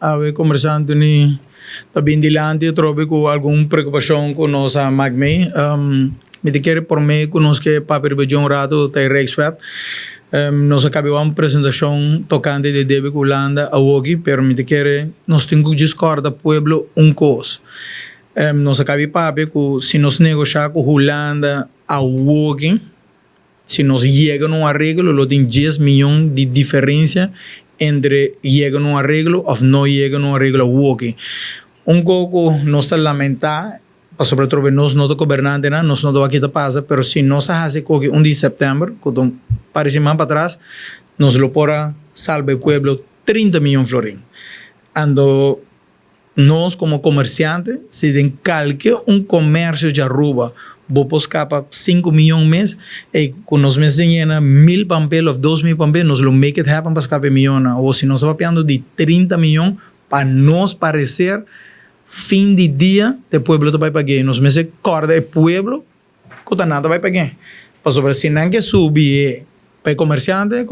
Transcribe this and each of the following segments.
a ver conversando ni também dilante trobe com alguma preocupação com nossa magme me te quer por meio conosco papel de um rato tem Rijkswet nós acabamos uma apresentação tocante de débito Holanda a hoje pero me te quer nós temos que discordar pueblo coisa nós acabamos papel que se nós negociar com Holanda a hoje se nós chegamos a um arreglo lo tem 10 milhões de diferença entre llega a un arreglo o no llega a un arreglo hoje. Pouco nós lamentar, sobre todo nós não governante, nós não aqui passa, pero se nós hace coque 1 de setembro, quando parece mais para trás, nós lo pora salve o pueblo 30 milhões florin. Ando nós como comerciante, se den qualquer comércio de Aruba, vos capa 5 milhões mês e com nós meses llena 1000 papel ou 2000 papel nós lo make it happen para escapar milhões ou se nós estamos pagando de 30 milhões para nós parecer fim de dia o pueblo vai pagar nós meses corda o pueblo que nada vai pagar para sobre se não que subir para comerciante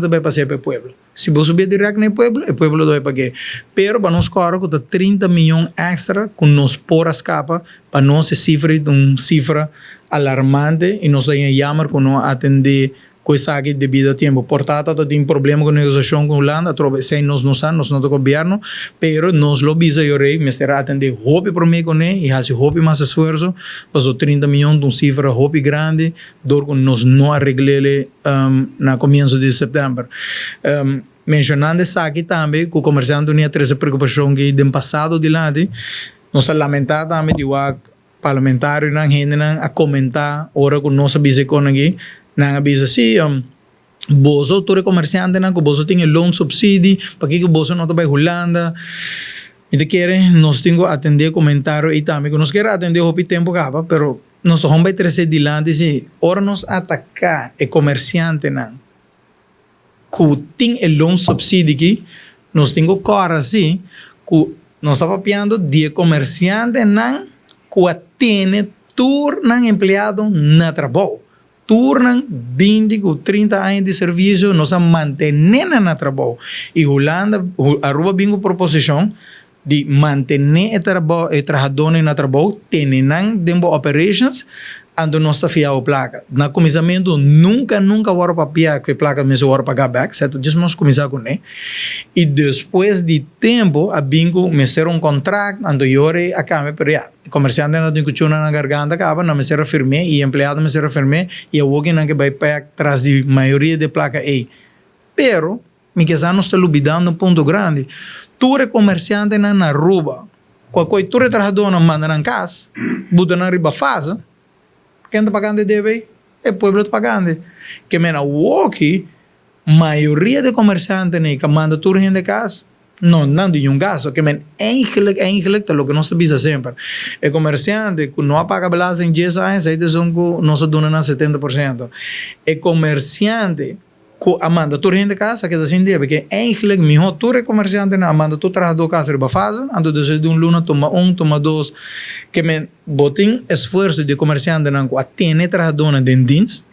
vai passar para o pueblo se você subir direto no pueblo o pueblo vai pagar pero para nós corda que 30 milhões extra com nós por escapa para nós cifra cifra alarmante e nós temos chamar com não atender coisa que devido a tempo portanto tem problema com negociação com a Holanda através nós não do governo pero nós lo visa eu rei me será atender hope por mim com ele e fazer hope mais esforço para 30 milhões de cifra hope grande dor com nós não arreglele na começo de setembro mencionando isso aqui também que o comerciante tinha essa preocupação que do passado dilante nós lamentamos também de o parlamentário não gente a comentar ora com nossa vice-economia não avisa assim bozo tu comerciante não que bozo tem loan subsídio para que bozo não vai Holanda e te querem nós temos que atender comentário e também que nós queremos atender o tempo capa pero nós vamos vai trazer dilante se ora nós atacar o comerciante não que tem o loan subsídio aqui nós temos que correr assim que nós estamos papiando de comerciante não que tem turno empregado na trabalho turnan 20 ou 30 anos de serviço, nós mantenemos na trabalho. E Holanda, Aruba bingo proposição de manter o trabalhador na trabalho, tendo dentro operations, ando nós está fiel placa. Na começamento, nunca vou papiar que placa mesmo vou pagar back, certo? Diz nós começar com ele. E depois de tempo, a bingo me ser contrato, ando yore a câmera, pero ya, comerciante não tem que chunar na garganta, acaba, não me ser firme, e empregado me ser firme, e eu vou que não que vai pagar atrás de maioria de placa aí. Pero, me questão não está lubidando ponto grande. Tu é comerciante na Aruba, qualquer tu é trabalhador não manda na casa, buda na riba fase, quem está pagando deve é o povo está pagando. Que mena o que maioria de comerciantes nem que manda tudo de casa não tem gasto que men eigenlijk é o que nós sabemos sempre o comerciante que não paga belas em 10 anos aí são que nós donamos 70% o comerciante que amanda tudo de casa que assim deve porque eigenlijk melhor tudo comerciante na amanda tu trabalhador casa riba fase ando de luna toma toma dois que men botin esforço de comerciante na que atende trabalhador de dienst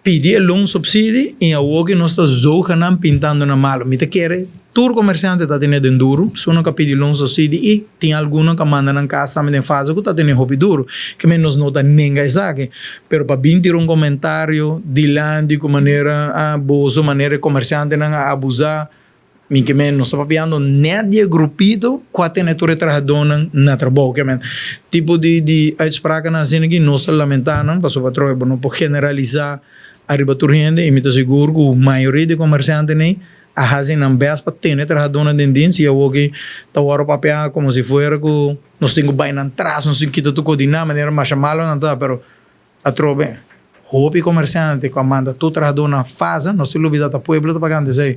pedir um subsídio e a que nós está jogando pintando na malo me te quer tur comerciante está tendo duro só não pedir um subsídio e tem alguma que manda na casa também faz que está tendo hobby duro que menos não dá ninguém sabe pero para vir comentário de maneira boa maneira comerciante não abusar me que menos está papiando nadie grupito que tem tur trabalhador na trabalho que men tipo de uitspraken na zin que nós lamentamos para o patrão não pode generalizar arriba turrende e me tô seguro que a maioria de comerciantes nem a fazem na base para ter trabalhador na tendência e eu que tá hora papel como se fosse que nós temos bem atrás nós temos que tudo coordenar maneira mais chamá-lo não tá pero a trobe hobby comerciante que manda tu trabalhador na fase nós temos que olvidar o pueblo tá pagando isso aí